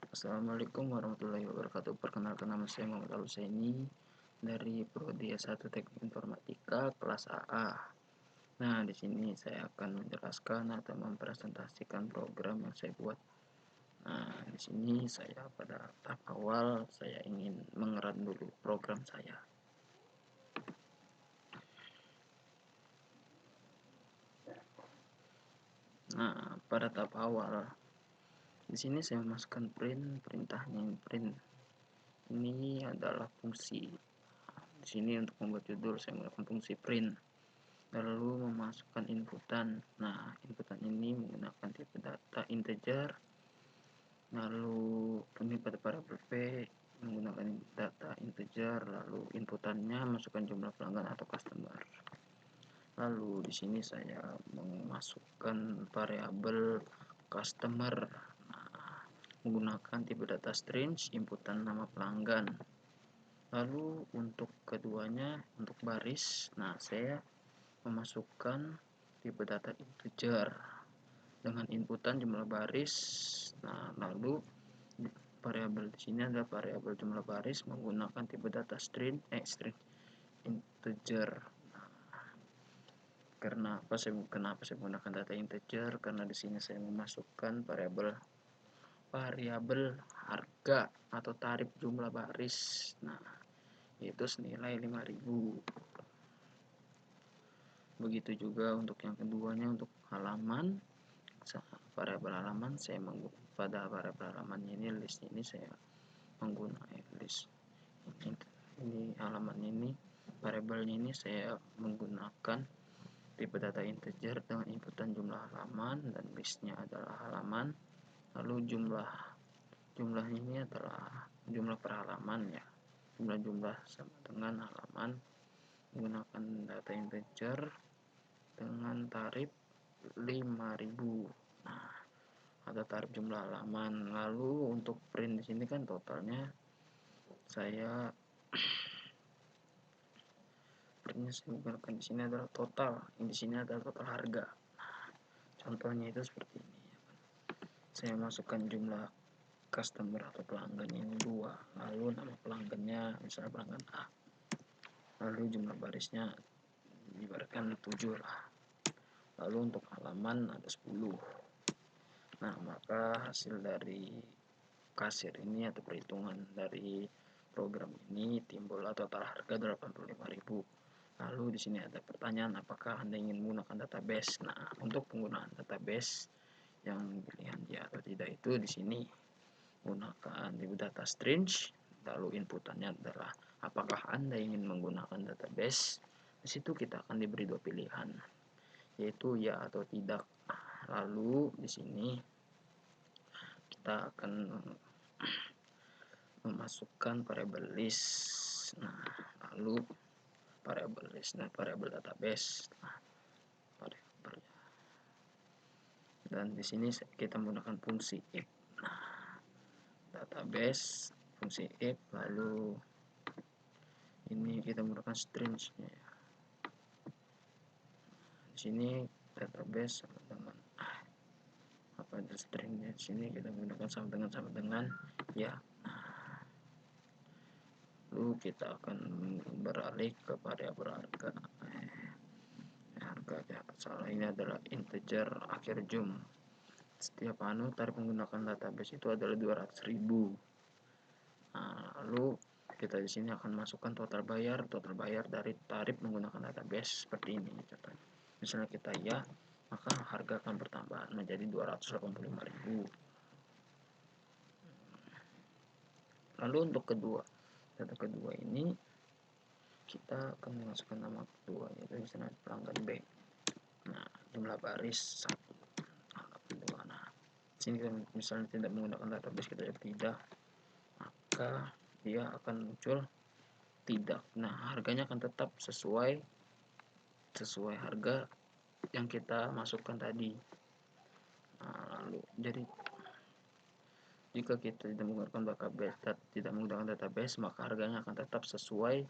Assalamualaikum warahmatullahi wabarakatuh. Perkenalkan, nama saya Muhammad Al-Husaini dari Prodi S1 Teknik Informatika kelas AA. Nah, di sini saya akan menjelaskan atau mempresentasikan program yang saya buat. Nah, di sini saya pada tahap awal saya ingin mengerat dulu program saya. Nah, pada tahap awal di sini saya memasukkan perintahnya print. Ini adalah fungsi. Di sini untuk membuat judul saya menggunakan fungsi print. Lalu memasukkan inputan. Nah, inputan ini menggunakan tipe data integer. Lalu ini pada variabel p menggunakan data integer. Lalu inputannya masukkan jumlah pelanggan atau customer. Lalu di sini saya memasukkan variabel customer. Nah, menggunakan tipe data string, inputan nama pelanggan. Lalu untuk keduanya, untuk baris, nah saya memasukkan tipe data integer dengan inputan jumlah baris. Nah, lalu variabel di sini adalah variabel jumlah baris menggunakan tipe data string integer. Nah, kenapa saya menggunakan data integer? Karena di sini saya memasukkan variabel harga atau tarif jumlah baris. Nah, itu senilai 5.000. Begitu juga untuk yang keduanya, untuk halaman, variabel halaman saya pada variabel halaman ini, list ini saya menggunakan list ini halaman ini, variabelnya ini saya menggunakan tipe data integer dengan inputan jumlah halaman dan listnya adalah halaman. Lalu jumlah ini adalah jumlah per halaman ya, jumlah sama dengan halaman menggunakan data integer dengan tarif 5.000. Nah, ada tarif jumlah halaman. Lalu untuk print di sini kan totalnya saya printnya saya menggunakan di sini adalah total. Di sini adalah total harga. Nah, contohnya itu seperti ini. Saya masukkan jumlah customer atau pelanggan ini 2. Lalu nama pelanggannya misalnya pelanggan A. Lalu jumlah barisnya diibaratkan 7 lah. Lalu untuk halaman ada 10. Nah, maka hasil dari kasir ini atau perhitungan dari program ini timbullah total harga 85.000. Lalu di sini ada pertanyaan, apakah Anda ingin menggunakan database? Nah, untuk penggunaan database yang pilihan ya atau tidak itu di sini gunakan di data string. Lalu inputannya adalah apakah Anda ingin menggunakan database. Di situ kita akan diberi 2 pilihan, yaitu ya atau tidak. Lalu di sini kita akan memasukkan variabel list. Nah, lalu variabel list dan variabel database. Nah, variabel. Dan di sini kita menggunakan fungsi if. Nah, database fungsi if, lalu ini kita menggunakan string-nya. Di sini database sama dengan apa itu stringnya, di sini kita menggunakan sama dengan ya. Lalu kita akan beralih ke variabel harga. Harga salah, ini adalah integer akhir jum. Setiap tarif menggunakan database itu adalah 200.000. Nah, lalu kita di sini akan masukkan total bayar dari tarif menggunakan database seperti ini contohnya. Misalnya kita ya, maka harga akan bertambah menjadi 285.000. Lalu untuk data kedua ini kita akan memasukkan nama kedua, yaitu misalnya pelanggan B. Nah, jumlah baris 1. Nah, sini misalnya tidak menggunakan database, kita tidak, maka dia akan muncul tidak. Nah, harganya akan tetap sesuai harga yang kita masukkan tadi. Nah, lalu jadi jika kita tidak menggunakan database, maka harganya akan tetap sesuai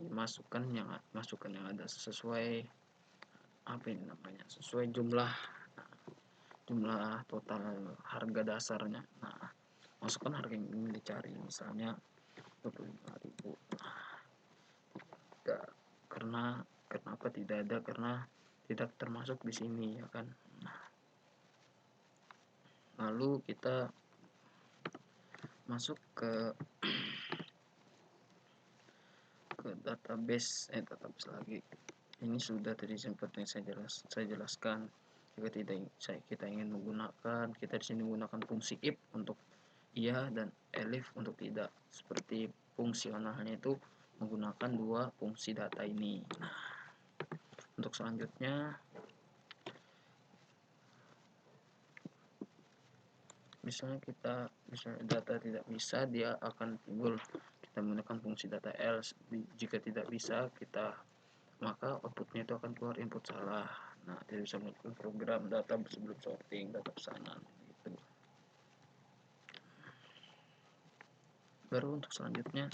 masukan yang ada, sesuai apa ini namanya, sesuai jumlah. Nah, jumlah total harga dasarnya. Nah, masukkan harga yang ingin dicari, misalnya 25.000. Tidak, karena kenapa tidak ada? Karena tidak termasuk di sini, ya kan. Nah, lalu kita masuk ke database lagi. Ini sudah tadi sempat yang saya jelaskan. Jika tidak kita ingin menggunakan, kita di sini menggunakan fungsi if untuk iya dan elif untuk tidak. Seperti fungsionalnya itu menggunakan dua fungsi data ini. Nah, untuk selanjutnya, misalnya data tidak bisa, dia akan timbul. Kita menggunakan fungsi data else. Jika tidak bisa, maka outputnya itu akan keluar input salah. Nah, tidak bisa melakukan program data sebelum sorting, data pesanan gitu. Baru untuk selanjutnya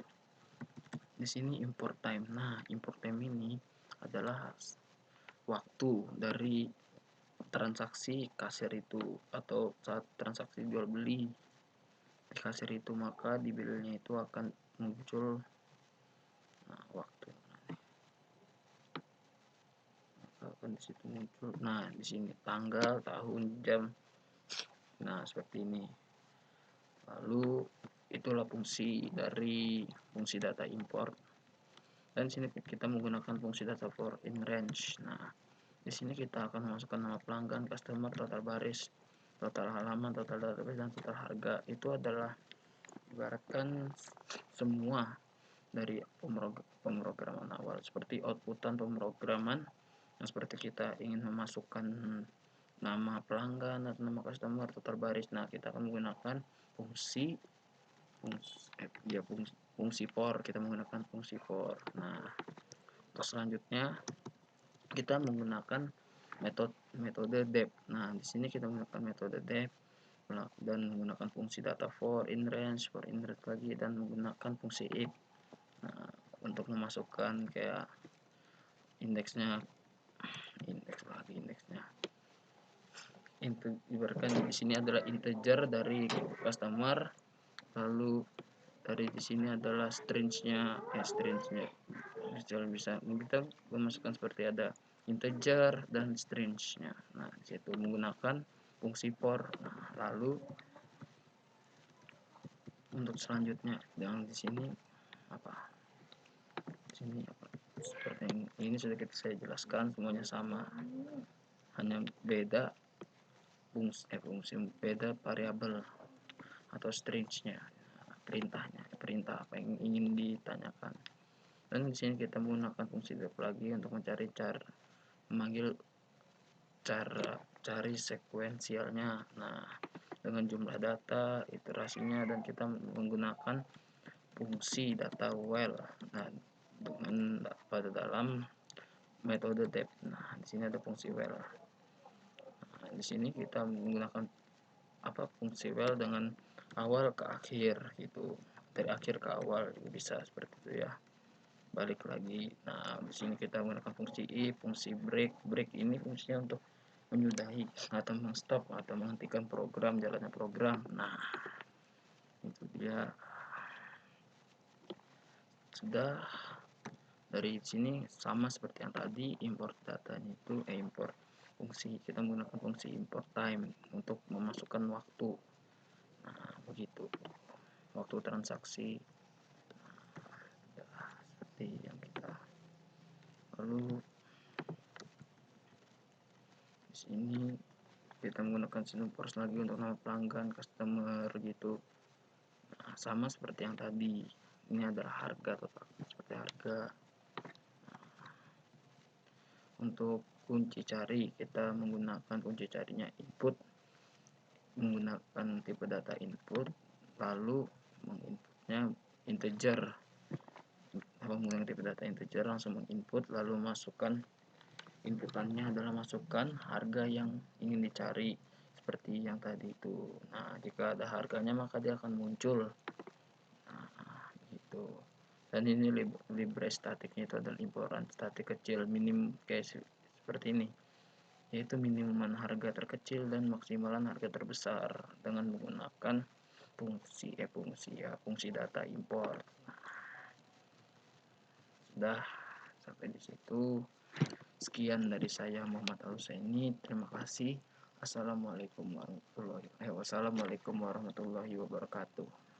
di sini import time. Nah, import time ini adalah waktu dari transaksi kasir itu, atau saat transaksi jual beli di kasir itu, maka di billnya itu akan muncul waktu. Akan di situ muncul. Nah, di sini tanggal, tahun, jam. Nah, seperti ini. Lalu itulah fungsi dari fungsi data import. Dan di sini kita menggunakan fungsi data for in range. Nah, di sini kita akan memasukkan nama pelanggan, customer, total baris, total halaman, total database, dan total harga. Itu adalah ibaratkan semua dari pemrograman awal, seperti outputan pemrograman yang seperti kita ingin memasukkan nama pelanggan atau nama customer, total baris. Nah, kita akan menggunakan fungsi for. Kita menggunakan fungsi for. Nah, untuk selanjutnya kita menggunakan metode dep. Nah, di sini kita menggunakan metode dep dan menggunakan fungsi data for in range lagi, dan menggunakan fungsi if. Nah, untuk memasukkan kayak indeksnya. Ibaratkan di sini adalah integer dari customer, lalu dari di sini adalah stringnya bisa kita memasukkan seperti ada integer dan stringnya. Nah, disitu menggunakan fungsi for. Nah, lalu untuk selanjutnya yang di sini seperti ini sudah saya jelaskan, semuanya sama, hanya beda fungsi beda variabel atau stringnya, perintah apa yang ingin ditanyakan. Dan di sini kita menggunakan fungsi dep lagi untuk mencari cari sekuensialnya. Nah, dengan jumlah data, iterasinya, dan kita menggunakan fungsi data well. Nah, dengan pada dalam metode dep. Nah, di sini ada fungsi well. Nah, di sini kita menggunakan fungsi well dengan awal ke akhir gitu, dari akhir ke awal bisa seperti itu ya. Balik lagi. Nah, di sini kita menggunakan fungsi if, fungsi break ini fungsinya untuk menyudahi atau mengstop atau menghentikan jalannya program. Nah, itu dia. Sudah. Dari sini sama seperti yang tadi, import datanya itu import fungsi, kita menggunakan fungsi import time untuk memasukkan waktu. Nah, begitu waktu transaksi. Nah, seperti yang kita. Lalu di sini kita menggunakan sistem force lagi untuk nama pelanggan, customer gitu. Nah, sama seperti yang tadi. Ini adalah harga total, seperti harga. Untuk kunci cari, kita menggunakan kunci carinya input, menggunakan tipe data input, lalu menginputnya integer. Menggunakan tipe data integer, langsung menginput, lalu masukkan inputannya adalah masukkan harga yang ingin dicari seperti yang tadi itu. Nah, jika ada harganya maka dia akan muncul. Nah, gitu. Dan ini libre statiknya itu adalah imporan statik kecil minim kayak seperti ini. yaitu minimuman harga terkecil dan maksimalan harga terbesar dengan menggunakan fungsi data import. Sudah sampai di situ. Sekian dari saya, Muhammad Al-Husaini. Terima kasih. Wassalamualaikum warahmatullahi wabarakatuh.